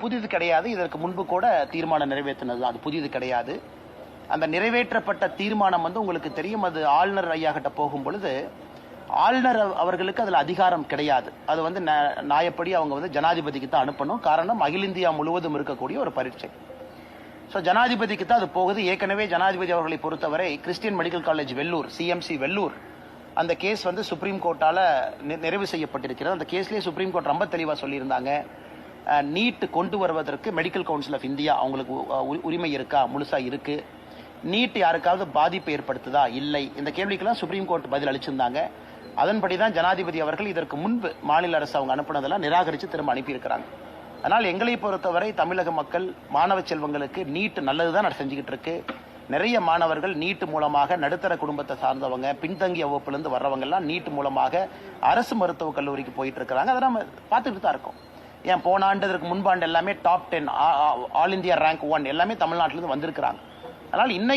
புதிது கிடையாது. இதற்கு முன்பு கூட தீர்மானம் நிறைவேற்றினது, அது புதிது கிடையாது. அந்த நிறைவேற்றப்பட்ட தீர்மானம் உங்களுக்கு தெரியும், அது ஆளுநர் ஐயா கிட்ட போகும் பொழுது ஆளுநர் அவர்களுக்கு அதுல அதிகாரம் கிடையாது. அது நியாயப்படி அவங்க ஜனாதிபதிக்கு தான் அனுப்பணும். காரணம், அகில இந்தியா முழுவதும் இருக்கக்கூடிய ஒரு பரீட்சை. ஸோ ஜனாதிபதிக்கு தான் அது போகுது. ஏற்கனவே ஜனாதிபதி அவர்களை பொறுத்தவரை Christian medical college Vellore, CMC Vellore, அந்த கேஸ் சுப்ரீம் கோர்ட்டால நிறைவு செய்யப்பட்டிருக்கிறது. அந்த கேஸ்லேயே சுப்ரீம் கோர்ட் ரொம்ப தெளிவாக சொல்லியிருந்தாங்க, நீட் கொண்டு வருவதற்கு மெடிக்கல் கவுன்சில் ஆஃப் இந்தியா அவங்களுக்கு உரிமை இருக்கா, முழுசா இருக்கு. நீட் யாருக்காவது பாதிப்பு ஏற்படுத்துதா, இல்லை. இந்த கேள்விக்கெல்லாம் சுப்ரீம் கோர்ட் பதில் அளிச்சிருந்தாங்க. அதன்படிதான் ஜனாதிபதி அவர்கள் இதற்கு முன்பு மாநில அரசு அவங்க அனுப்புனதெல்லாம் நிராகரித்து திரும்ப அனுப்பியிருக்கிறாங்க. அதனால் எங்களை பொறுத்தவரை தமிழக மக்கள், மாணவ செல்வங்களுக்கு நீட் நல்லதுதான் செஞ்சுக்கிட்டு இருக்கு. நிறைய மாணவர்கள் நீட் மூலமாக நடுத்தர குடும்பத்தை சார்ந்தவங்க, பின்தங்கிய வகுப்பிலிருந்து வர்றவங்க எல்லாம் நீட் மூலமாக அரசு மருத்துவக் கல்லூரிக்கு போயிட்டு இருக்கிறாங்க. அதை நம்ம பார்த்துட்டு தான் இருக்கோம். ஏன் போன ஆண்டு, இதற்கு முன்பாண்டு எல்லாமே டாப் 10 ஆல் இந்தியா ரேங்க் 1 எல்லாமே தமிழ்நாட்டிலிருந்து வந்திருக்கிறாங்க. அதனால் இன்னைக்கு